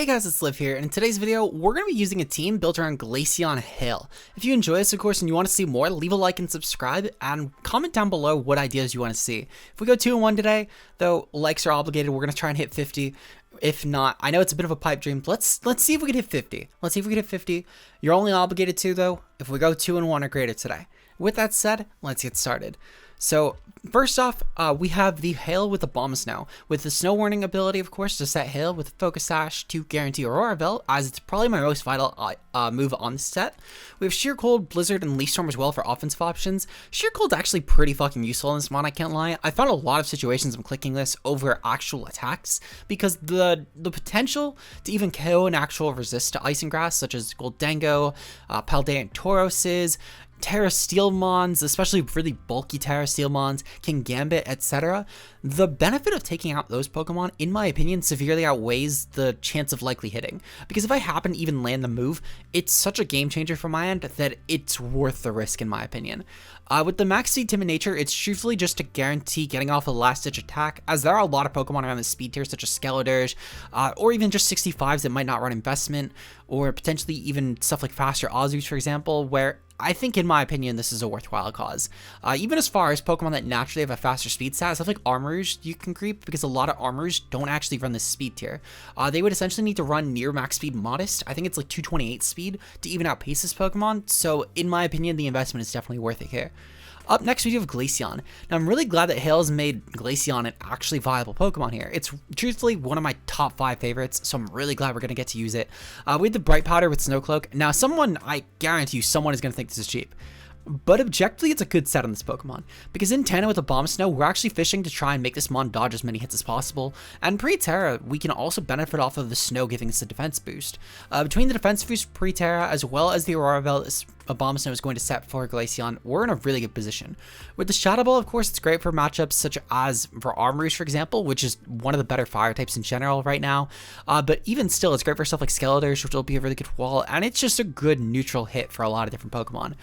Hey guys, it's Liv here, and in today's video, we're going to be using a team built around Glaceon Hail. If you enjoy this, of course, and you want to see more, leave a like and subscribe, and comment down below what ideas you want to see. If we go 2-1 today, though, likes are obligated, we're going to try and hit 50. If not, I know it's a bit of a pipe dream, but let's see if we can hit 50. Let's see if we can hit 50. You're only obligated to, though, if we go 2-1 or greater today. With that said, let's get started. So, first off, we have the Hail with Abomasnow, with the Snow Warning ability, of course, to set Hail with Focus Sash to guarantee Aurora Belt, as it's probably my most vital move on the set. We have Sheer Cold, Blizzard, and Leaf Storm as well for offensive options. Sheer Cold's actually pretty fucking useful in this mod, I can't lie. I found a lot of situations I'm clicking this over actual attacks, because the potential to even KO an actual resist to Ice and Grass, such as Goldango, Paldean Tauroses, Terra Steel Mons, especially really bulky Terra Steel Mons, King Gambit, etc. The benefit of taking out those Pokemon, in my opinion, severely outweighs the chance of likely hitting. Because if I happen to even land the move, it's such a game changer from my end that it's worth the risk, in my opinion. With the Max Speed Timid nature, it's truthfully just to guarantee getting off a last ditch attack, as there are a lot of Pokemon around the speed tier, such as Skeledurs, or even just 65s that might not run investment, or potentially even stuff like faster Azus, for example, where I think, in my opinion, this is a worthwhile cause. Even as far as Pokemon that naturally have a faster speed stat, stuff like Armors you can creep, because a lot of Armors don't actually run this speed tier. They would essentially need to run near max speed Modest. I think it's like 228 speed to even outpace this Pokemon, so in my opinion, the investment is definitely worth it here. Up next, we have Glaceon. Now, I'm really glad that Hail has made Glaceon an actually viable Pokemon here. It's truthfully one of my top 5 favorites, so I'm really glad we're going to get to use it. We have the Bright Powder with Snow Cloak. Now, I guarantee you, someone is going to think this is cheap. But objectively, it's a good set on this Pokemon, because in tandem with Abomasnow, we're actually fishing to try and make this mon dodge as many hits as possible, and pre-Terra, we can also benefit off of the Snow giving us a defense boost. Between the defense boost pre-Terra, as well as the Aurora Belt Abomasnow is going to set for Glaceon, we're in a really good position. With the Shadow Ball, of course, it's great for matchups such as for Armors, for example, which is one of the better fire types in general right now, but even still, it's great for stuff like Skeledurs, which will be a really good wall, and it's just a good neutral hit for a lot of different Pokemon.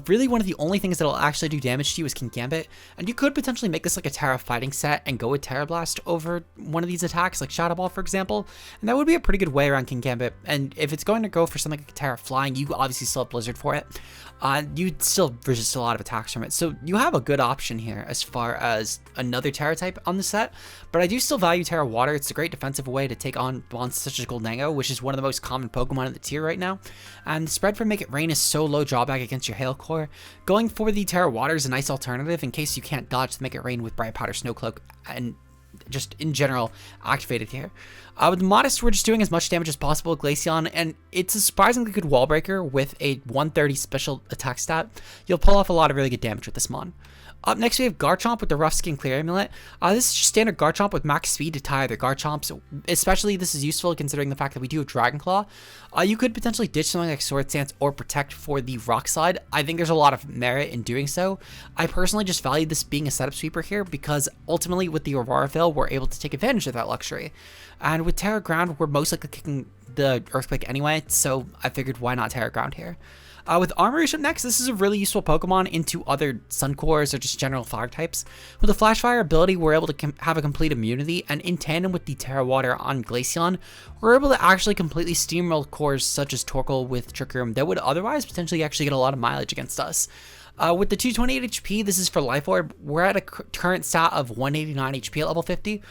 Really, one of the only things that'll actually do damage to you is King Gambit, and you could potentially make this like a Terra fighting set and go with Terra Blast over one of these attacks, like Shadow Ball, for example, and that would be a pretty good way around King Gambit. And if it's going to go for something like Terra Flying, you obviously still have Blizzard for it. You'd still resist a lot of attacks from it, so you have a good option here as far as another Terra type on the set, but I do still value Terra Water. It's a great defensive way to take on monsters such as Goldango, which is one of the most common Pokemon in the tier right now, and the spread for Make It Rain is so low drawback against your Hail Core. Going for the Terra Water is a nice alternative in case you can't dodge the Make It Rain with Bright Powder, Snow Cloak, and just in general activated here. With Modest, we're just doing as much damage as possible with Glaceon, and it's a surprisingly good wall breaker with a 130 special attack stat. You'll pull off a lot of really good damage with this mon. Up next, we have Garchomp with the Rough Skin Clear Amulet. This is just standard Garchomp with max speed to tie other Garchomps. Especially, this is useful considering the fact that we do have Dragon Claw. You could potentially ditch something like Sword Stance or Protect for the Rock Slide. I think there's a lot of merit in doing so. I personally just value this being a setup sweeper here, because ultimately with the Aurora Veil, we're able to take advantage of that luxury. And with Terra Ground, we're most likely kicking the Earthquake anyway, so I figured why not Terra Ground here. With Armors up next, this is a really useful Pokemon into other Sun Cores or just general fire types. With the Flash Fire ability, we're able to have a complete immunity, and in tandem with the Terra Water on Glaceon, we're able to actually completely steamroll cores such as Torkoal with Trick Room that would otherwise potentially actually get a lot of mileage against us. With the 228 HP, this is for Life Orb. We're at a current stat of 189 HP at level 50.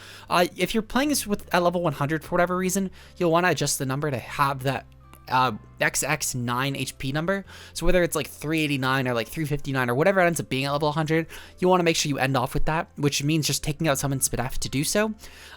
If you're playing this at level 100 for whatever reason, you'll want to adjust the number to have that XX9 HP number. So whether it's like 389 or like 359 or whatever it ends up being at level 100, you want to make sure you end off with that, which means just taking out Summon Spadef to do so.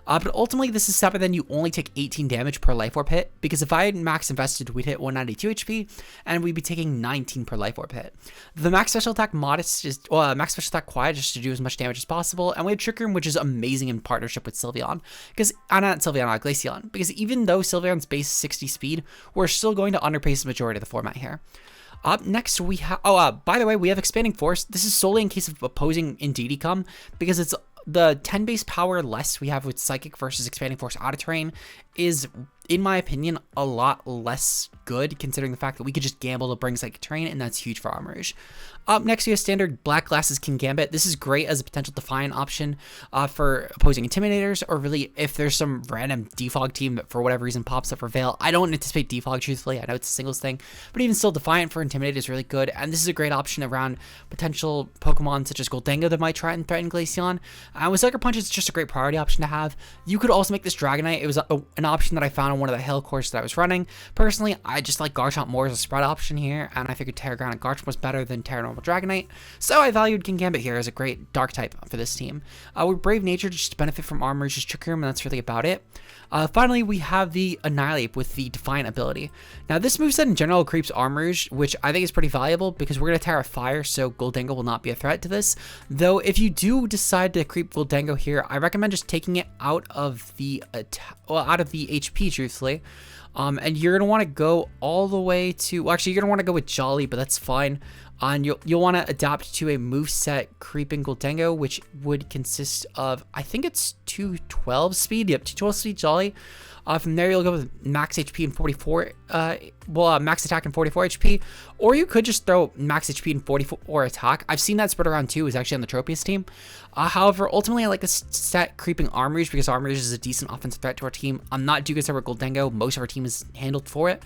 But ultimately, this is separate, then you only take 18 damage per Life Orb hit, because if I had max invested, we'd hit 192 HP, and we'd be taking 19 per Life Orb hit. The max special attack Modest is, max special attack Quiet just to do as much damage as possible, and we have Trick Room, which is amazing in partnership with Sylveon, because, Glaceon, because even though Sylveon's base 60 speed, we're still going to underpace the majority of the format here. Up next, we have, by the way, we have Expanding Force. This is solely in case of opposing Indeedee come, because it's the 10 base power less we have with Psychic versus Expanding Force out of terrain is, in my opinion, a lot less good considering the fact that we could just gamble to bring Psychic Terrain, and that's huge for Armourouge. Up next, we have standard Black Glasses King Gambit. This is great as a potential Defiant option for opposing Intimidators, or really if there's some random Defog team that for whatever reason pops up for Veil. I don't anticipate Defog, truthfully. I know it's a singles thing, but even still, Defiant for Intimidate is really good, and this is a great option around potential Pokemon such as Goldengo that might try and threaten Glaceon. With Sucker Punch, it's just a great priority option to have. You could also make this Dragonite. It was an option that I found on one of the Hail courses that I was running. Personally, I just like Garchomp more as a spread option here, and I figured Terra Ground and Garchomp was better than Terra Normal Dragonite, so I valued King Gambit here as a great Dark type for this team. With Brave Nature just to benefit from Armourouge's Trick Room, and that's really about it. Finally, we have the Annihilate with the Defiant ability. Now, this moveset in general creeps Armourouge, which I think is pretty valuable because we're going to Terra Fire, so Goldengo will not be a threat to this. Though, if you do decide to creep Goldengo here, I recommend just taking it out of the HP, truthfully. And you're going to want to go all the way to, well, actually, you're going to want to go with Jolly, but that's fine. And you'll want to adapt to a moveset creeping Goldengo, which would consist of, I think it's 212 speed. Yep, 212 speed Jolly. From there, you'll go with max HP and 44, max attack and 44 HP, or you could just throw max HP and 44 attack. I've seen that spread around too, is actually on the Tropius team. However, ultimately, I like this set creeping Armourouge because Armourouge is a decent offensive threat to our team. I'm not too concerned with Goldengo. Most of our team is handled for it.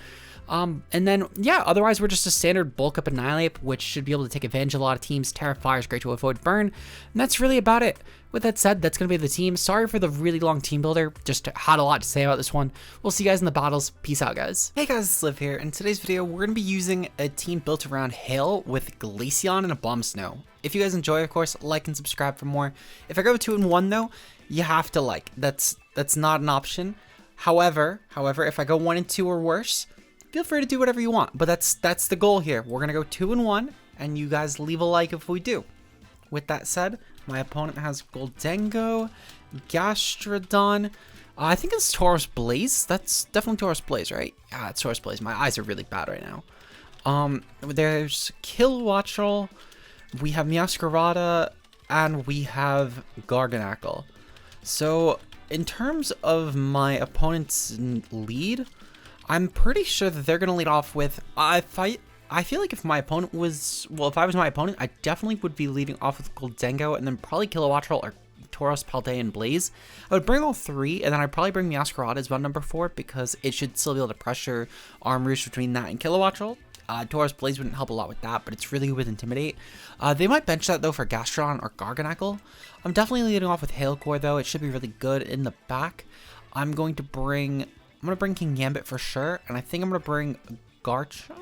And then, yeah, otherwise we're just a standard bulk up Annihilate, which should be able to take advantage of a lot of teams. Terra Fire is great to avoid burn, and that's really about it. With that said, that's going to be the team. Sorry for the really long team builder, just had a lot to say about this one. We'll see you guys in the battles. Peace out, guys. Hey guys, it's Liv here. In today's video, we're going to be using a team built around Hail with Glaceon and Abomasnow. If you guys enjoy, of course, like and subscribe for more. If I go 2-1 though, you have to like. That's not an option. However, if I go 1-2 or worse, feel free to do whatever you want, but that's the goal here. We're gonna go 2-1, and you guys leave a like if we do. With that said, my opponent has Goldengo, Gastrodon. I think it's Tauros Blaze. That's definitely Tauros Blaze, right? Yeah, it's Tauros Blaze. My eyes are really bad right now. There's Kilowattrel. We have Meowscarada, and we have Garganacl. So, in terms of my opponent's lead, I'm pretty sure that they're going to lead off with, I feel like if my opponent was, well, if I was my opponent, I definitely would be leading off with Goldengo and then probably Kilowattrel or Tauros, Paldean, and Blaze. I would bring all three, and then I'd probably bring Meowscarada as one number 4 because it should still be able to pressure Armourouge between that and Kilowattrel. Tauros Blaze wouldn't help a lot with that, but it's really good with Intimidate. They might bench that though for Gastrodon or Garganacl. I'm definitely leading off with Hail Core though. It should be really good in the back. I'm going to bring King Gambit for sure, and I think I'm going to bring Garchomp?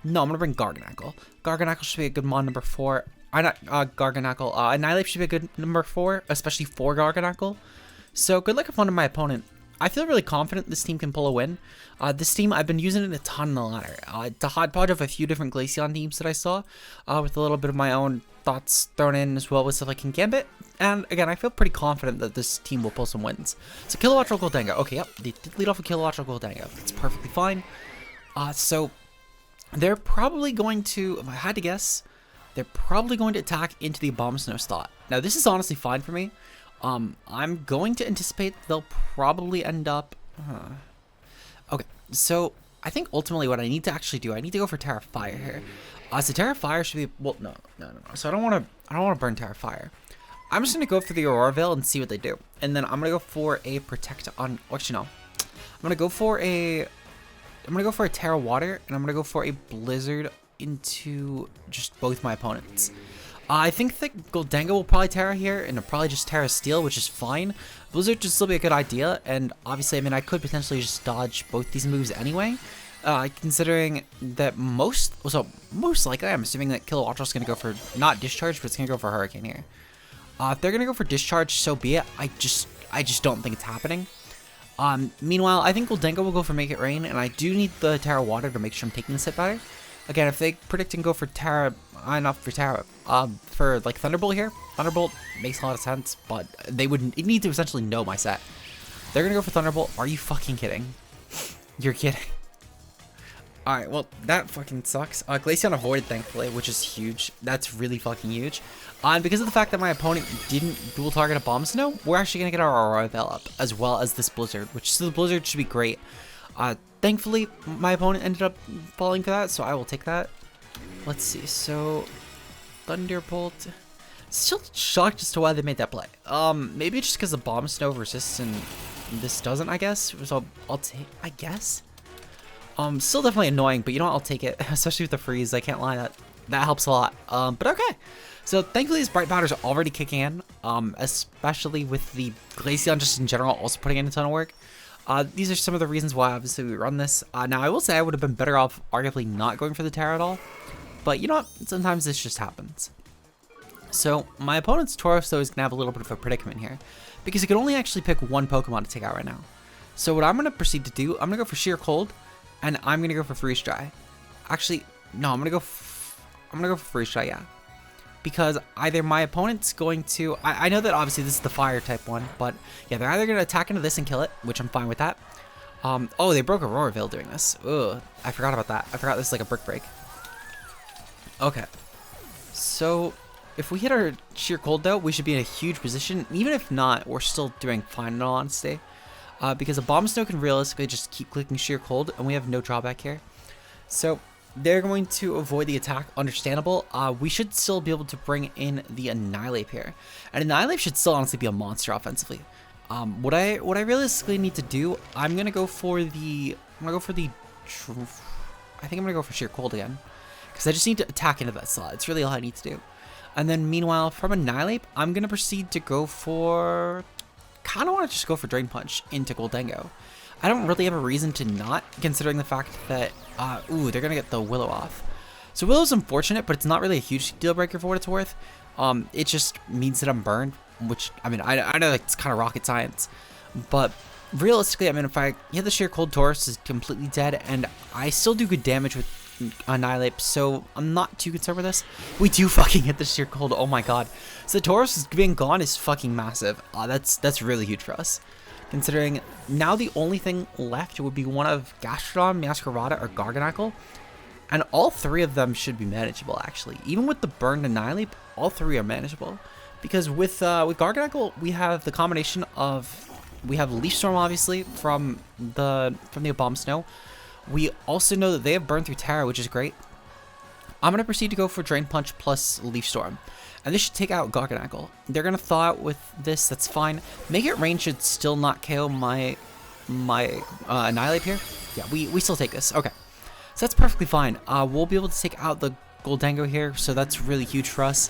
No, I'm going to bring Garganacl. Garganacl should be a good mon number 4. Garganacl. Annihilate should be a good number 4, especially for Garganacl. So, good luck if one of my opponent. I feel really confident this team can pull a win. This team, I've been using it a ton in the ladder. It's a hodgepodge of a few different Glaceon teams that I saw, with a little bit of my own thoughts thrown in as well with stuff like King Gambit. And again, I feel pretty confident that this team will pull some wins. So Kilowattrel Goldengo. Okay, yep, they did lead off with Kilowattrel Goldengo. That's perfectly fine. So they're probably going to, if I had to guess, they're probably going to attack into the Abomasnow slot. Now, this is honestly fine for me. I'm going to anticipate they'll probably end up... Okay, so I think ultimately what I need to actually do, I need to go for Terra Fire here. So Terra Fire should be... Well, no. So I don't want to burn Terra Fire. I'm just going to go for the Aurora Veil and see what they do. And then I'm going to go for a Protect on... Actually, no. I'm going to go for a Terra Water, and I'm going to go for a Blizzard into just both my opponents. I think that Goldengo will probably Terra here, and it'll probably just Terra Steel, which is fine. Blizzard should still be a good idea, and obviously, I mean, I could potentially just dodge both these moves anyway. Considering that most likely, I'm assuming that Kilowattrel's going to go for, not Discharge, but it's going to go for Hurricane here. If they're going to go for Discharge, so be it. I just don't think it's happening. Meanwhile, I think Goldengo will go for Make It Rain, and I do need the Terra Water to make sure I'm taking this hit better. Again, if they predict and go for Terra, not for Terra, for like Thunderbolt here, Thunderbolt makes a lot of sense, but they would need to essentially know my set. They're gonna go for Thunderbolt. Are you fucking kidding? You're kidding. Alright, well, that fucking sucks. Glaceon avoided, thankfully, which is huge. That's really fucking huge. And because of the fact that my opponent didn't dual target Abomasnow, we're actually going to get our Aurora Veil up, as well as this Blizzard, which so the Blizzard should be great. Thankfully, my opponent ended up falling for that, so I will take that. Let's see, so Thunderbolt. Still shocked as to why they made that play. Maybe just because the Abomasnow resists and this doesn't, I guess. So I'll take, I guess. Still definitely annoying, but you know what, I'll take it, especially with the freeze. I can't lie, that helps a lot. But okay. So thankfully, this Bright Powder's already kicking in, especially with the Glaceon just in general also putting in a ton of work. These are some of the reasons why obviously we run this. Now I will say I would have been better off arguably not going for the Terra at all, but you know what, sometimes this just happens. So my opponent's Tauros though is gonna have a little bit of a predicament here, because he can only actually pick one Pokemon to take out right now. So what I'm gonna proceed to do, I'm gonna go for Sheer Cold, and I'm gonna go for Freeze Dry. Actually, no, I'm gonna go for Freeze Dry, yeah. Because either my opponent's going to, I know that obviously this is the fire type one, but yeah, they're either gonna attack into this and kill it, which I'm fine with that. Oh, they broke Aurora Veil doing this. Ugh, I forgot about that. I forgot this is like a brick break. Okay, so if we hit our Sheer Cold though, we should be in a huge position. Even if not, we're still doing fine in all honesty. Because Abomasnow can realistically just keep clicking Sheer Cold, and we have no drawback here. So they're going to avoid the attack, understandable. We should still be able to bring in the Annihilate here. And Annihilate should still honestly be a monster offensively. What I realistically need to do, I'm gonna go for the Sheer Cold again. Because I just need to attack into that slot. It's really all I need to do. And then meanwhile, from Annihilate, I'm gonna proceed to go for, kind of want to just go for Drain Punch into Gholdengo. I don't really have a reason to not, considering the fact that, ooh, they're going to get the Willow off. So Willow's unfortunate, but it's not really a huge deal breaker for what it's worth. It just means that I'm burned, which, I mean, I know it's kind of rocket science, but realistically, I mean, if I hit the Sheer Cold, Tauros is completely dead, and I still do good damage with Annihilate, so I'm not too concerned with this. We do fucking hit the Sheer Cold, oh my god. So Tauros being gone is fucking massive. That's really huge for us. Considering now the only thing left would be one of Gastrodon, Meowscarada, or Garganacl. And all three of them should be manageable, actually. Even with the burned Annihilate, all three are manageable. Because with Garganacl, we have the combination of, we have Leaf Storm, obviously, from the Abomasnow. We also know that they have burned through Terra, which is great. I'm going to proceed to go for Drain Punch plus Leaf Storm. And this should take out Garganacl. They're going to thaw out with this, that's fine. Make It Rain should still not KO my Annihilate here. Yeah, we still take this. Okay. So that's perfectly fine. We'll be able to take out the Gholdengo here, so that's really huge for us.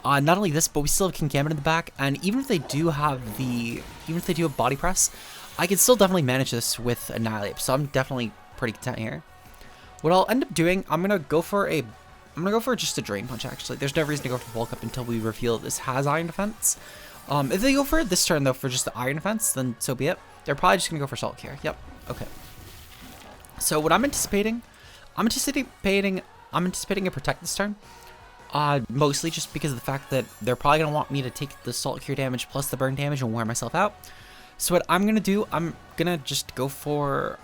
Not only this, but we still have Kingambit in the back, and even if they do have Body Press, I can still definitely manage this with Annihilate, so I'm definitely pretty content here. What I'll end up doing, I'm gonna go for just a Drain Punch, actually. There's no reason to go for Bulk Up until we reveal this has Iron Defense. If they go for it this turn, though, for just the Iron Defense, then so be it. They're probably just gonna go for Salt Cure. Yep. Okay. So what I'm anticipating a Protect this turn. Mostly just because of the fact that they're probably gonna want me to take the Salt Cure damage plus the burn damage and wear myself out. So what I'm gonna do, I'm gonna go for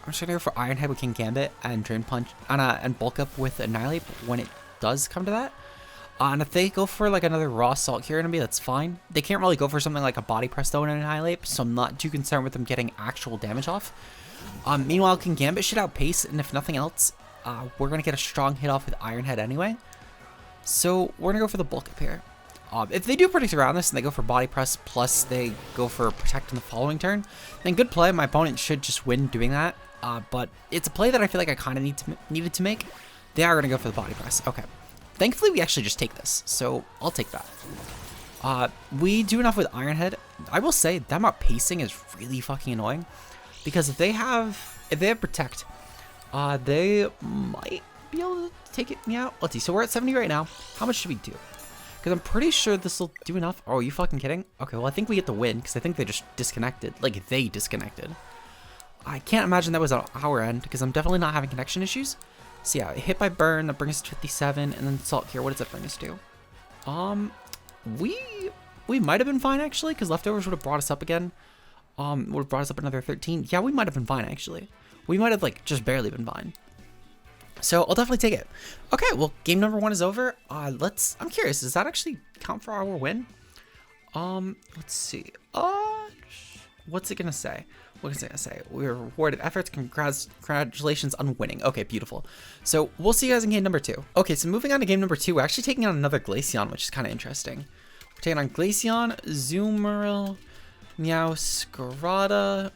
Iron Head with Kingambit and Drain Punch and Bulk Up with Annihilate when it does come to that. And if they go for like another raw Salt Cure enemy, that's fine. They can't really go for something like a Body Press though and Annihilate, so I'm not too concerned with them getting actual damage off. Meanwhile, Kingambit should outpace, and if nothing else, we're gonna get a strong hit off with Iron Head anyway. So we're gonna go for the Bulk Up here. If they do predict around this and they go for Body Press plus they go for Protect in the following turn, then good play. My opponent should just win doing that. But it's a play that I feel like I kind of needed to make. They are going to go for the Body Press. Okay. Thankfully, we actually just take this, so I'll take that. We do enough with Iron Head. I will say them outpacing is really fucking annoying, because if they have Protect, they might be able to take it me out. Let's see. So we're at 70 right now. How much should we do? Because I'm pretty sure this will do enough. Oh, are you fucking kidding? Okay, well, I think we get the win, because I think they just disconnected. Like, they disconnected. I can't imagine that was on our end, because I'm definitely not having connection issues. So yeah, hit by burn, that brings us to 57, and then Salt Cure, what does that bring us to? We might have been fine, actually, because leftovers would have brought us up again. Would have brought us up another 13. Yeah, we might have been fine, actually. We might have, like, just barely been fine. So I'll definitely take it. Okay, well, game number 1 is over. I'm curious, does that actually count for our win? Let's see. What's it gonna say? What is it gonna say? We were rewarded efforts. Congratulations on winning. Okay, beautiful. So we'll see you guys in game number 2. Okay, so moving on to game number 2, we're actually taking on another Glaceon, which is kind of interesting. We're taking on Glaceon, Zoomerl, Meowscarada.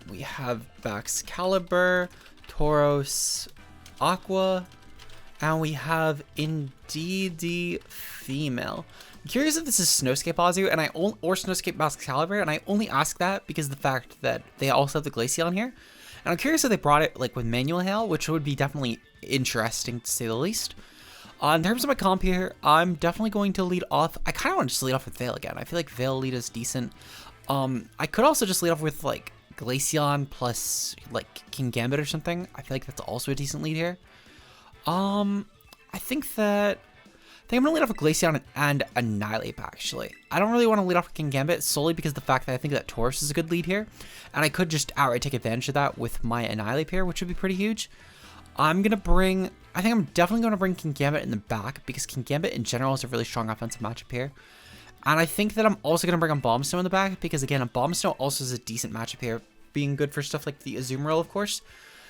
We have Baxcalibur, Tauros, Aqua, and we have Indeedee Female. I'm curious if this is Snowscape Azu or Snowscape Baxcalibur, and I only ask that because of the fact that they also have the Glaceon here. And I'm curious if they brought it like with Manual Hail, which would be definitely interesting to say the least. In terms of my comp here, I'm definitely going to lead off. I kind of want to just lead off with Veil again. I feel like Veil lead is decent. I could also just lead off with like Glaceon plus like King Gambit or something. I feel like that's also a decent lead here. I think I'm gonna lead off with Glaceon and Annihilate actually. I don't really want to lead off with King Gambit solely because of the fact that I think that Tauros is a good lead here, and I could just outright take advantage of that with my Annihilate here, which would be pretty huge. I think I'm definitely going to bring King Gambit in the back because King Gambit in general is a really strong offensive matchup here. And I think that I'm also going to bring Abomasnow in the back because, again, Abomasnow also is a decent matchup here, being good for stuff like the Azumarill, of course.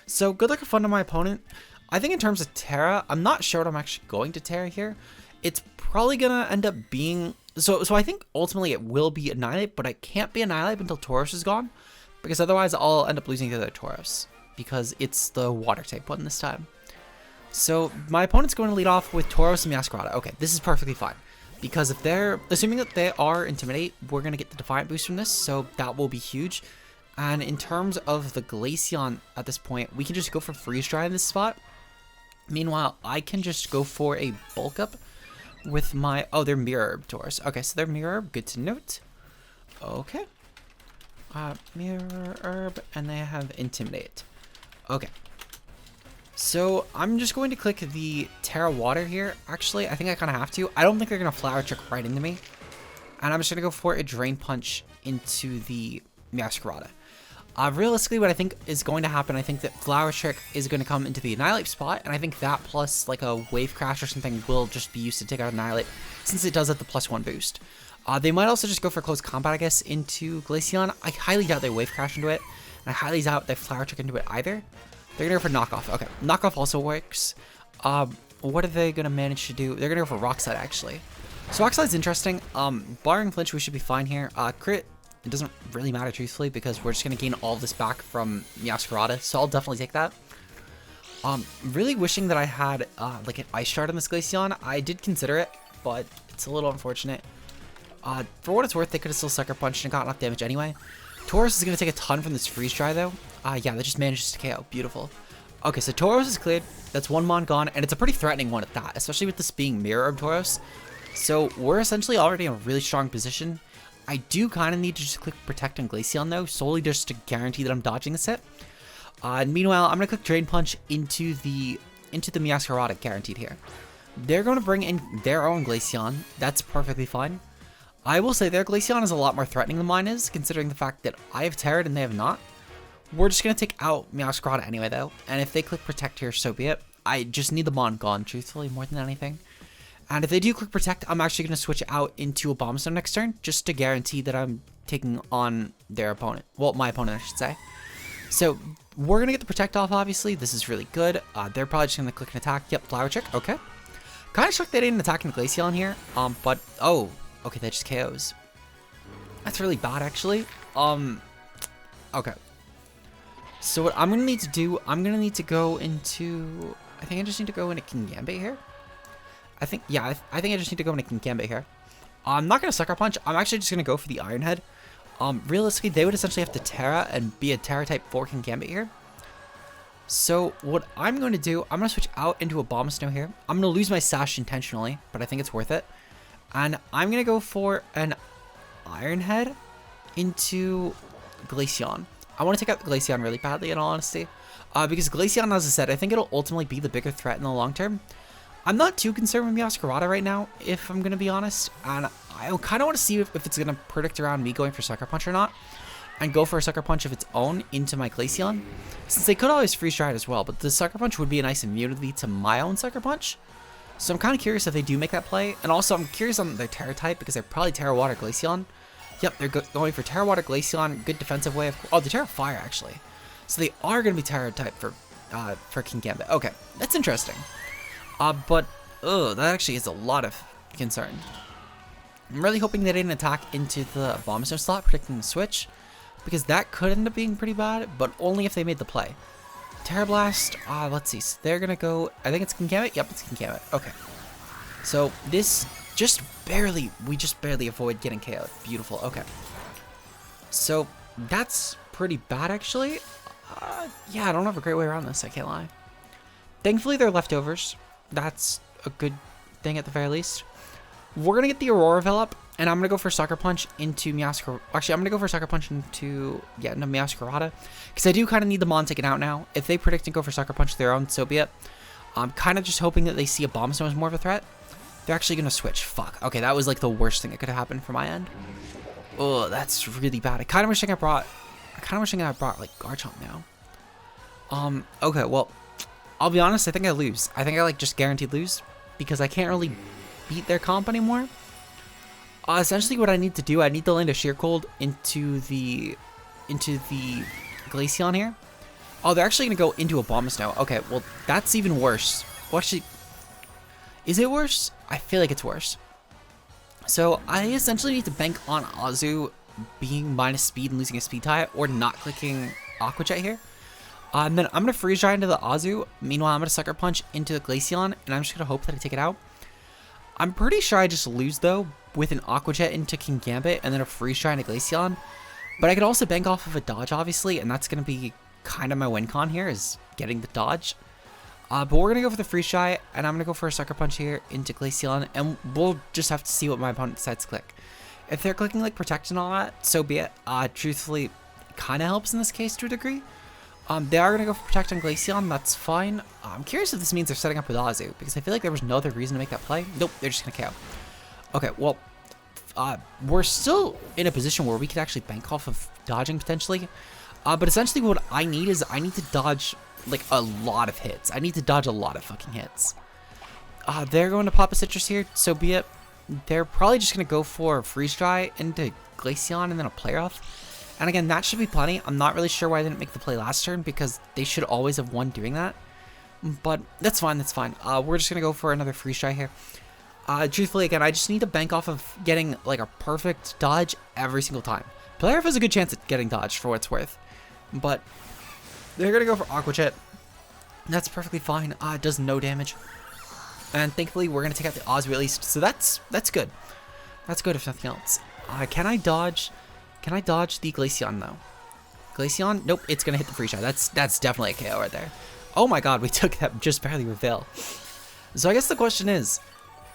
So good luck and fun to my opponent. I think in terms of Terra, I'm not sure what I'm actually going to Terra here. It's probably going to end up being... So I think ultimately it will be Annihilate, but I can't be Annihilate until Tauros is gone, because otherwise I'll end up losing to the Tauros because it's the water type one this time. So my opponent's going to lead off with Tauros and Meowscarada. Okay, this is perfectly fine. Because if they're, assuming that they are Intimidate, we're going to get the Defiant boost from this, so that will be huge. And in terms of the Glaceon at this point, we can just go for Freeze Dry in this spot. Meanwhile, I can just go for a Bulk Up with my, oh, they're Mirror Herb Tauros. Okay, so they're Mirror Herb, good to note. Okay. Mirror Herb, and they have Intimidate. Okay. So I'm just going to click the Terra Water here. Actually, I think I kind of have to. I don't think they're going to Flower Trick right into me. And I'm just going to go for a Drain Punch into the Meowscarada. Realistically, what I think is going to happen, I think that Flower Trick is going to come into the Annihilate spot. And I think that plus like a Wave Crash or something will just be used to take out Annihilate, since it does have the +1 boost. They might also just go for Close Combat, I guess, into Glaceon. I highly doubt they Wave Crash into it. And I highly doubt they Flower Trick into it either. They're going to go for Knockoff. Okay, Knockoff also works. What are they going to manage to do? They're going to go for Rock Slide, actually. So Rock Slide's interesting. Barring Flinch, we should be fine here. Crit, it doesn't really matter, truthfully, because we're just going to gain all of this back from Meowscarada, so I'll definitely take that. Really wishing that I had, like, an Ice Shard on this Glaceon. I did consider it, but it's a little unfortunate. For what it's worth, they could have still Sucker Punched and got enough damage anyway. Tauros is going to take a ton from this Freeze Dry, though. Yeah, that just manages to KO. Beautiful. Okay, so Tauros is cleared. That's one Mon gone, and it's a pretty threatening one at that, especially with this being Mirror Herb Tauros. So we're essentially already in a really strong position. I do kind of need to just click Protect on Glaceon, though, solely just to guarantee that I'm dodging this hit. And meanwhile, I'm going to click Drain Punch into the Meowscarada, guaranteed here. They're going to bring in their own Glaceon. That's perfectly fine. I will say their Glaceon is a lot more threatening than mine is, considering the fact that I have Terra'd and they have not. We're just going to take out Meowscarada anyway, though. And if they click Protect here, so be it. I just need the Mon gone, truthfully, more than anything. And if they do click Protect, I'm actually going to switch out into Abomasnow next turn, just to guarantee that I'm taking on their opponent. Well, my opponent, I should say. So, we're going to get the Protect off, obviously. This is really good. They're probably just going to click an attack. Yep, Flower Trick. Okay. Kind of shocked they didn't attack in Glaceon here. But, oh, okay, that just KOs. That's really bad, actually. Okay. So what I'm going to need to do, I'm going to need to go into, I think I just need to go into King Gambit here. I think I just need to go into King Gambit here. I'm not going to Sucker Punch. I'm actually just going to go for the Iron Head. Realistically, they would essentially have to Terra and be a Terra type for King Gambit here. So what I'm going to do, I'm going to switch out into Abomasnow here. I'm going to lose my Sash intentionally, but I think it's worth it. And I'm going to go for an Iron Head into Glaceon. I want to take out Glaceon really badly, in all honesty. Because Glaceon, as I said, I think it'll ultimately be the bigger threat in the long term. I'm not too concerned with Meowscarada right now, if I'm going to be honest. And I kind of want to see if it's going to predict around me going for Sucker Punch or not. and go for a Sucker Punch of its own into my Glaceon, since they could always Freeze Dry it as well, but the Sucker Punch would be a nice immunity to my own Sucker Punch. So I'm kind of curious if they do make that play, and also I'm curious on their Terra type, because they're probably Terra Water Glaceon. Yep, they're going for Terra Water Glaceon, good defensive way of... Oh, the Terra Fire, actually. So they are going to be Terra type for Kingambit. Okay, that's interesting. But, that actually is a lot of concern. I'm really hoping they didn't attack into the Abomasnow slot, predicting the switch, because that could end up being pretty bad, but only if they made the play. Terra Blast, let's see, so they're gonna go, I think it's Kingambit? Yep, it's Kingambit, okay. So this we just barely avoid getting KO'd, beautiful, okay. So that's pretty bad actually. Yeah, I don't have a great way around this, I can't lie. Thankfully they're leftovers, that's a good thing at the very least. We're gonna get the Aurora Envelop, and I'm gonna go for Sucker Punch into Meowscarada. Actually, I'm gonna go for Sucker Punch into Meowscarada, because I do kind of need the Mon taken out now. If they predict and go for Sucker Punch their own, so be it. I'm kind of just hoping that they see Abomasnow as more of a threat. They're actually gonna switch. Fuck. Okay, that was like the worst thing that could have happened for my end. Oh, that's really bad. I kind of wishing I brought like Garchomp now. Okay, well, I'll be honest. I think I lose. I think I like just guaranteed lose because I can't really beat their comp anymore. Essentially what I need to do, I need to land a Sheer Cold into the Glaceon here. Oh, they're actually gonna go into Abomasnow. Okay, well that's even worse. Well, actually, is it worse? I feel like it's worse. So I essentially need to bank on Azu being minus speed and losing a speed tie, or not clicking Aqua Jet here. And then I'm gonna Freeze Dry into the Azu. Meanwhile, I'm gonna Sucker Punch into the Glaceon, and I'm just gonna hope that I take it out. I'm pretty sure I just lose though with an Aqua Jet into Kingambit and then a Freeze Dry into Glaceon. But I could also bank off of a dodge, obviously, and that's gonna be kind of my win con here, is getting the dodge. But we're gonna go for the Freeze Dry, and I'm gonna go for a Sucker Punch here into Glaceon, and we'll just have to see what my opponent decides to click. If they're clicking like Protect and all that, so be it. Truthfully, it kind of helps in this case to a degree. They are gonna go for Protect on Glaceon, that's fine. I'm curious if this means they're setting up with Azu, because I feel like there was no other reason to make that play. Nope, they're just gonna KO. Okay, well, we're still in a position where we could actually bank off of dodging potentially. But essentially what I need is I need to dodge like a lot of hits. I need to dodge a lot of fucking hits. They're going to pop a Citrus here, so be it. They're probably just gonna go for Freeze Dry into Glaceon and then a Play Rough. And again, that should be plenty. I'm not really sure why I didn't make the play last turn, because they should always have won doing that. But that's fine, that's fine. We're just going to go for another Freeze Dry here. Truthfully, again, I just need to bank off of getting like a perfect dodge every single time. Play Rough has a good chance at getting dodged for what it's worth. But they're going to go for Aqua Jet. That's perfectly fine. It does no damage. And thankfully, we're going to take out the Azu at least. So that's good. That's good if nothing else. Can I dodge the Glaceon though? Glaceon? Nope, it's gonna hit the Freeze Dry. That's definitely a KO right there. Oh my god, we took that just barely with Veil. So I guess the question is,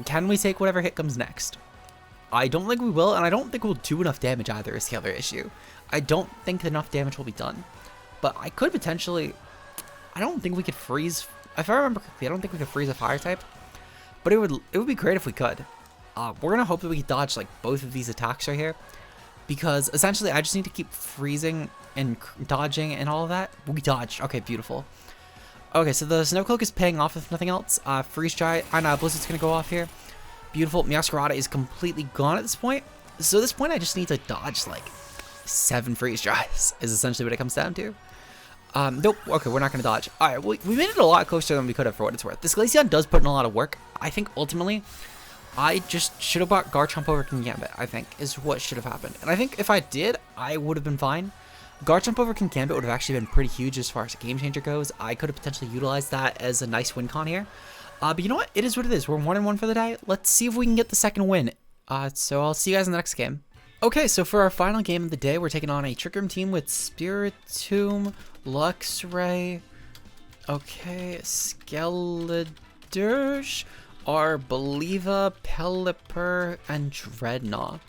can we take whatever hit comes next? I don't think we will, and I don't think we'll do enough damage either is the other issue. I don't think enough damage will be done. But I could potentially... I don't think we could freeze... If I remember correctly, I don't think we could freeze a fire type. But it would be great if we could. We're gonna hope that we dodge like both of these attacks right here. Because essentially, I just need to keep freezing and dodging and all of that. We dodged. Okay, beautiful. Okay, so the Snow Cloak is paying off if nothing else. Freeze Dry. I know, Blizzard's going to go off here. Beautiful. Meowscarada is completely gone at this point. So at this point, I just need to dodge like 7 Freeze Dries is essentially what it comes down to. Nope. Okay, we're not going to dodge. All right, well, we made it a lot closer than we could have for what it's worth. This Glaceon does put in a lot of work. I think ultimately... I just should have bought Garchomp over Kingambit, I think, is what should have happened. And I think if I did, I would have been fine. Garchomp over Kingambit would have actually been pretty huge as far as a game changer goes. I could have potentially utilized that as a nice win con here. But you know what? It is what it is. We're 1-1 for the day. Let's see if we can get the second win. So I'll see you guys in the next game. Okay, so for our final game of the day, we're taking on a Trick Room team with Spiritomb, Luxray, okay, Skeledirge, Arboliva, Pelipper, and Dreadnought.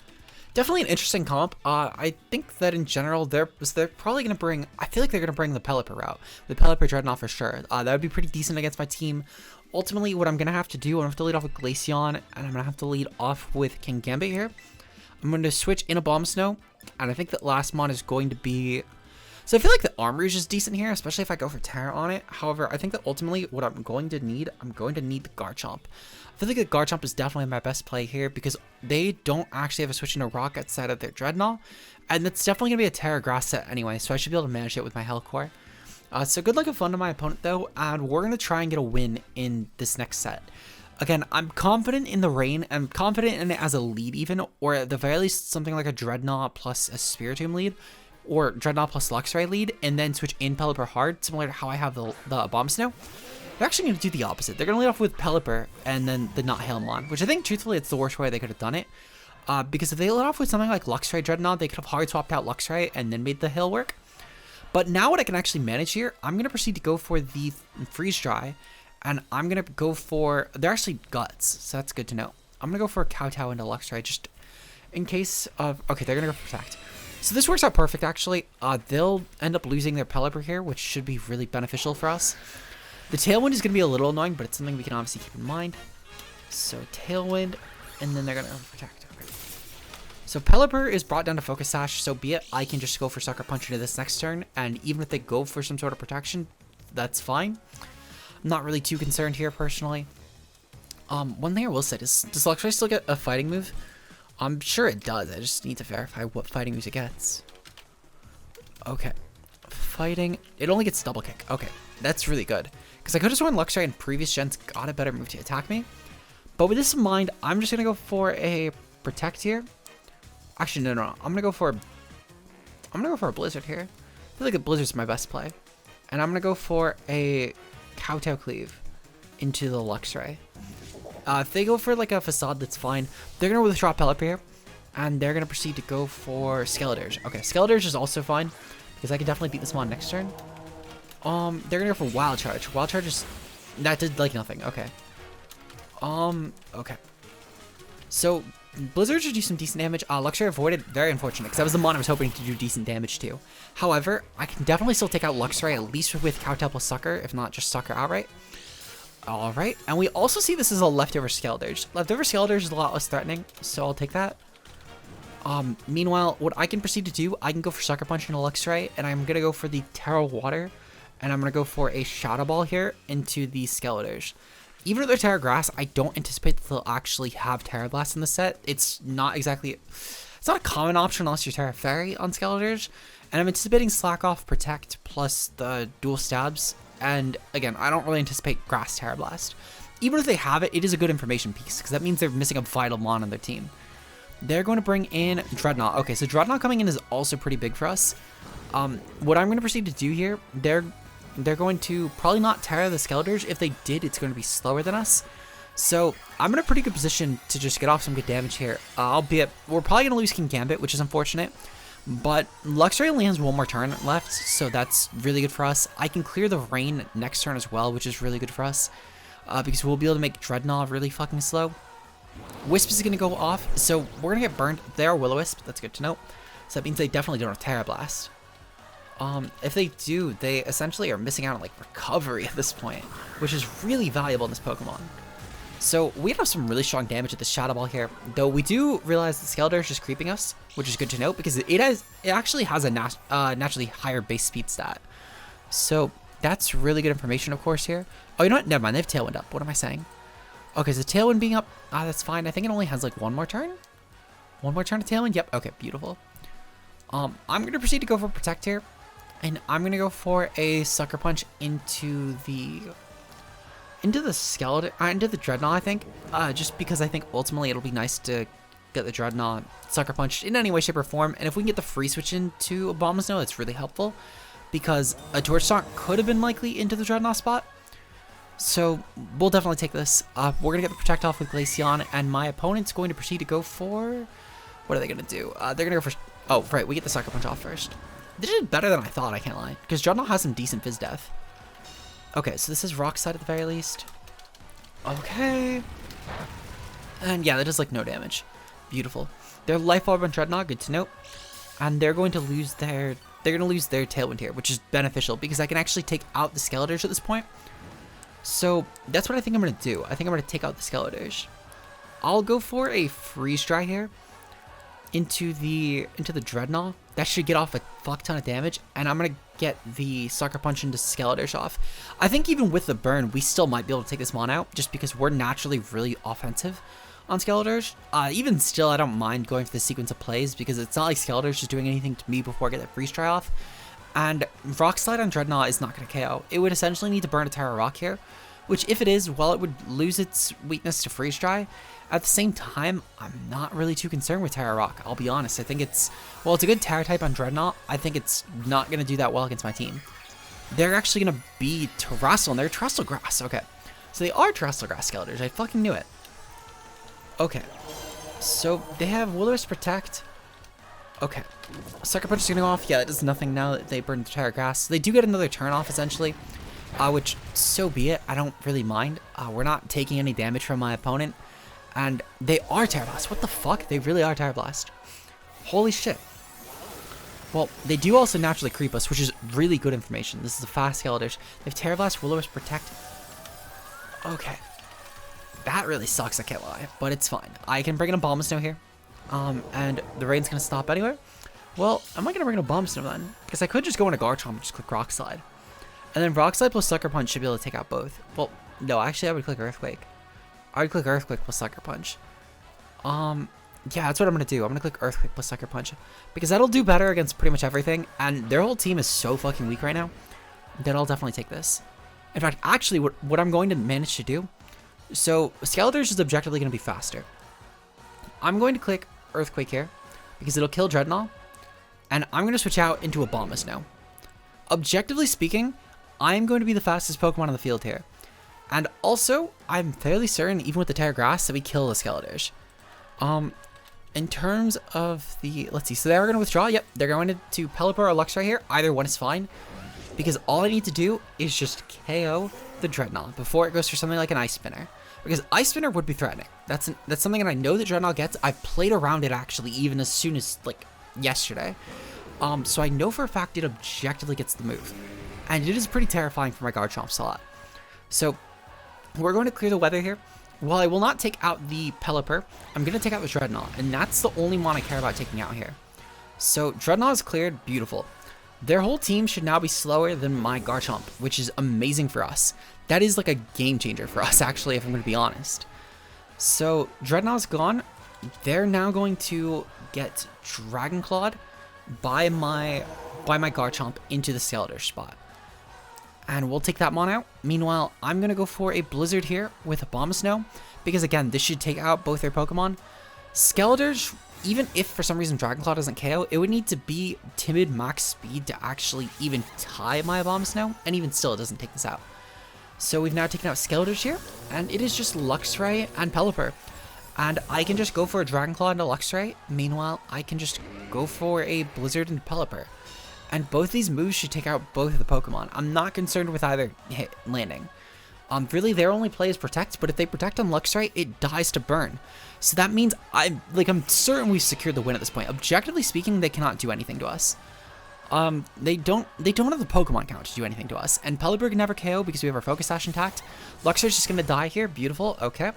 Definitely an interesting comp. I think that in general, they're probably going to bring... I feel like they're going to bring the Pelipper route. The Pelipper Dreadnought for sure. That would be pretty decent against my team. Ultimately, what I'm going to have to do, I'm going to have to lead off with Glaceon, and I'm going to have to lead off with Kingambit here. I'm going to switch in Abomasnow, and I think that last mon is going to be... So I feel like the Armourouge is decent here, especially if I go for Terra on it. However, I think that ultimately what I'm going to need the Garchomp. I feel like the Garchomp is definitely my best play here because they don't actually have a switch into Rock outside of their Dreadnought. And that's definitely going to be a Terra Grass set anyway, so I should be able to manage it with my Hell Core. So good luck and fun to my opponent though, and we're going to try and get a win in this next set. Again, I'm confident in the Rain, I'm confident in it as a lead even, or at the very least something like a Dreadnought plus a Spiritomb lead, or Dreadnought plus Luxray lead, and then switch in Pelipper hard, similar to how I have the Abomasnow. They're actually going to do the opposite. They're going to lead off with Pelipper and then the Not Hailmon, which I think truthfully it's the worst way they could have done it. Because if they led off with something like Luxray Dreadnought, they could have hard swapped out Luxray and then made the Hail work. But now what I can actually manage here, I'm going to proceed to go for the Freeze Dry. And I'm going to go for... They're actually Guts, so that's good to know. I'm going to go for a Kowtow into Luxray just in case of... Okay, they're going to go for Protect. So this works out perfect, actually. They'll end up losing their Pelipper here, which should be really beneficial for us. The Tailwind is going to be a little annoying, but it's something we can obviously keep in mind. So Tailwind, and then they're going to Protect. Okay. So Pelipper is brought down to Focus Sash, so be it. I can just go for Sucker Punch into this next turn, and even if they go for some sort of protection, that's fine. I'm not really too concerned here, personally. One thing I will say is, does Luxray still get a fighting move? I'm sure it does. I just need to verify what fighting moves it gets. Okay. Fighting. It only gets Double Kick. Okay. That's really good. Because I could have sworn Luxray in previous gens got a better move to attack me. But with this in mind, I'm just going to go for a Protect here. Actually, no. I'm going to go for a Blizzard here. I feel like a Blizzard's my best play. And I'm going to go for a Kowtow Cleave into the Luxray. If they go for like a Facade, that's fine. They're going to withdraw Pelipper here, and they're going to proceed to go for Skeledirge. Okay, Skeledirge is also fine, because I can definitely beat this mon next turn. They're going to go for Wild Charge. Wild Charge is... That did like nothing. Okay. Okay. So, Blizzard should do some decent damage. Luxray avoided. Very unfortunate, because that was the mon I was hoping to do decent damage to. However, I can definitely still take out Luxray, at least with Kowtow plus Sucker, if not just Sucker outright. Alright, and we also see this as a Leftover Skeledirge. Leftover Skeledirge is a lot less threatening, so I'll take that. Meanwhile, what I can proceed to do, I can go for Sucker Punch into Luxray, and I'm going to go for the Terra Water, and I'm going to go for a Shadow Ball here into the Skeledirge. Even if they're Terra Grass, I don't anticipate that they'll actually have Terra Blast in the set. It's not exactly... It's not a common option unless you're Terra Fairy on Skeledirge, and I'm anticipating Slack Off, Protect, plus the Dual Stabs. And again, I don't really anticipate Grass Terra Blast. Even if they have it, it is a good information piece, because that means they're missing a vital mon on their team. They're going to bring in Dreadnought. Okay, so Dreadnought coming in is also pretty big for us. What I'm going to proceed to do here, they're going to probably not Terra the Skeledirge. If they did, it's going to be slower than us. So I'm in a pretty good position to just get off some good damage here. Albeit, we're probably going to lose King Gambit, which is unfortunate. But Luxray only has one more turn left, so that's really good for us. I can clear the Rain next turn as well, which is really good for us. Because we'll be able to make Dreadnought really fucking slow. Wisp is going to go off, so we're going to get burned. They are Will-O-Wisp, that's good to know. So that means they definitely don't have Terra Blast. If they do, they essentially are missing out on like recovery at this point, which is really valuable in this Pokemon. So we have some really strong damage with the Shadow Ball here, though we do realize the Skeledirge is creeping us, which is good to note because it actually has a naturally higher base speed stat. So that's really good information, of course, here. Oh, you know what? Never mind. They have Tailwind up. What am I saying? Okay, so Tailwind being up, that's fine. I think it only has like one more turn. One more turn of Tailwind. Yep. Okay, beautiful. I'm gonna proceed to go for Protect here, and I'm gonna go for a Sucker Punch into the Skeleton, into the Dreadnought, I think, just because I think ultimately it'll be nice to get the Dreadnought Sucker Punched in any way, shape, or form, and if we can get the free switch into Abomasnow, that's really helpful, because a Torch Stalk could have been likely into the Dreadnought spot, so we'll definitely take this. We're going to get the Protect off with Glaceon, and my opponent's going to proceed to go for, what are they going to do? They're going to go for, oh, right, we get the Sucker Punch off first. They did better than I thought, I can't lie, because Dreadnought has some decent Fizz Death. Okay, so this is Rock Slide at the very least. Okay. And yeah, that does like no damage. Beautiful. Their Life Orb on Dreadnought, good to note. And they're going to lose their Tailwind here, which is beneficial because I can actually take out the Skeledirge at this point. So that's what I think I'm going to do. I think I'm going to take out the Skeledirge. I'll go for a Freeze Dry here. into the Dreadnought. That should get off a fuck ton of damage, and I'm gonna get the Sucker Punch into Skeletor's off. I think even with the burn, we still might be able to take this mon out, just because we're naturally really offensive on Skeletor's. Even still, I don't mind going for the sequence of plays, because it's not like Skeletor's just doing anything to me before I get that Freeze Dry off. And Rock Slide on Dreadnought is not going to KO. It would essentially need to burn a Terra Rock here, which if it is, well, it would lose its weakness to Freeze Dry. At the same time, I'm not really too concerned with Terra Rock, I'll be honest. I think it's a good Terra type on Dreadnought. I think it's not going to do that well against my team. They're actually going to be Terrestrial, and they're Terrestrial Grass. Okay, so they are Terrestrial Grass Skeletors. I fucking knew it. Okay, so they have Will-O-Wisp Protect. Okay, Sucker Punch is going to go off. Yeah, that does nothing now that they burn the Terra Grass. They do get another turn off, essentially, which, so be it. I don't really mind. We're not taking any damage from my opponent. And they are Terra Blast. What the fuck? They really are Terra Blast. Holy shit. Well, they do also naturally creep us, which is really good information. This is a fast Skeletors. They have Terra Blast, Will-O-Wisp Protect. Okay. That really sucks, I can't lie. But it's fine. I can bring in Abomasnow here. And the rain's going to stop anyway. Well, am I going to bring in Abomasnow then? Because I could just go into Garchomp and just click Rock Slide. And then Rock Slide plus Sucker Punch should be able to take out both. Well, no, actually I would click Earthquake. I would click Earthquake plus Sucker Punch. Yeah, that's what I'm going to do. I'm going to click Earthquake plus Sucker Punch. Because that'll do better against pretty much everything. And their whole team is so fucking weak right now that I'll definitely take this. In fact, actually, what I'm going to manage to do... So, Skeletor's is objectively going to be faster. I'm going to click Earthquake here. Because it'll kill Dreadnought. And I'm going to switch out into Abomasnow. Objectively speaking, I'm going to be the fastest Pokemon on the field here. And also, I'm fairly certain, even with the Terra Grass, that we kill the Skeletors. In terms of the... Let's see. So they are going to withdraw. Yep, they're going to Pelipper or Luxray here. Either one is fine. Because all I need to do is just KO the Dreadnought before it goes for something like an Ice Spinner. Because Ice Spinner would be threatening. That's something that I know that Dreadnought gets. I've played around it, actually, even as soon as, like, yesterday. So I know for a fact it objectively gets the move. And it is pretty terrifying for my Garchomp slot. So... we're going to clear the weather here. While I will not take out the Pelipper, I'm going to take out the Dreadnought, and that's the only one I care about taking out here. So Dreadnought is cleared, beautiful. Their whole team should now be slower than my Garchomp, which is amazing for us. That is like a game changer for us, actually, if I'm going to be honest. So Dreadnought's gone. They're now going to get Dragon Clawed by my Garchomp into the Skeletor spot. And we'll take that mon out. Meanwhile, I'm going to go for a Blizzard here with Abomasnow. Because again, this should take out both their Pokemon. Skeletors, even if for some reason Dragon Claw doesn't KO, it would need to be Timid max speed to actually even tie my Abomasnow. And even still, it doesn't take this out. So we've now taken out Skeletors here. And it is just Luxray and Pelipper. And I can just go for a Dragon Claw into Luxray. Meanwhile, I can just go for a Blizzard and Pelipper. And both these moves should take out both of the Pokemon. I'm not concerned with either hit landing. Really, their only play is Protect, but if they Protect on Luxray, it dies to Burn. So that means I'm certain we've secured the win at this point. Objectively speaking, they cannot do anything to us. They don't have the Pokemon count to do anything to us. And Pelipper can never KO because we have our Focus Sash intact. Luxray's just gonna die here. Beautiful. Okay.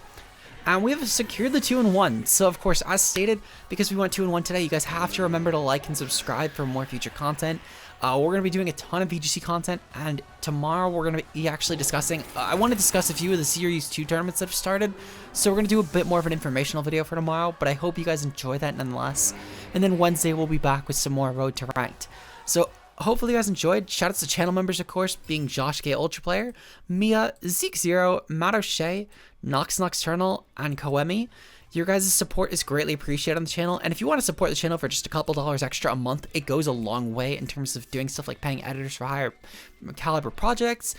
And we have secured the 2-in-1. So, of course, as stated, because we went 2-in-1 today, you guys have to remember to like and subscribe for more future content. We're going to be doing a ton of VGC content, and tomorrow we're going to be actually discussing... I want to discuss a few of the Series 2 tournaments that have started, so we're going to do a bit more of an informational video for tomorrow, but I hope you guys enjoy that nonetheless. And then Wednesday, we'll be back with some more Road to Ranked. So, hopefully you guys enjoyed. Shoutouts to channel members, of course, being Josh K Ultra Player, Mia, Zeke Zero, Matt O'Shea, Nox Nocturnal, and Koemi. Your guys' support is greatly appreciated on the channel, and if you want to support the channel for just a couple dollars extra a month, it goes a long way in terms of doing stuff like paying editors for higher caliber projects.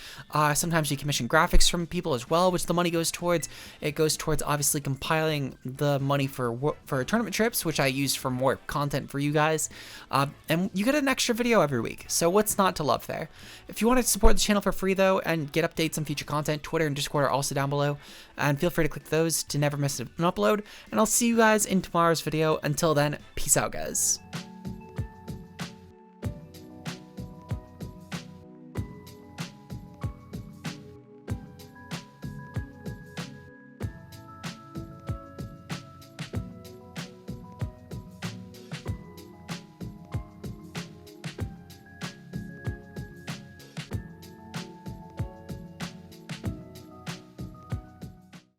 Sometimes you commission graphics from people as well, which the money goes towards. It goes towards obviously compiling the money for tournament trips, which I use for more content for you guys. And you get an extra video every week, so what's not to love there? If you want to support the channel for free though, and get updates on future content, Twitter and Discord are also down below, and feel free to click those to never miss an upload. And I'll see you guys in tomorrow's video. Until then, peace out, guys.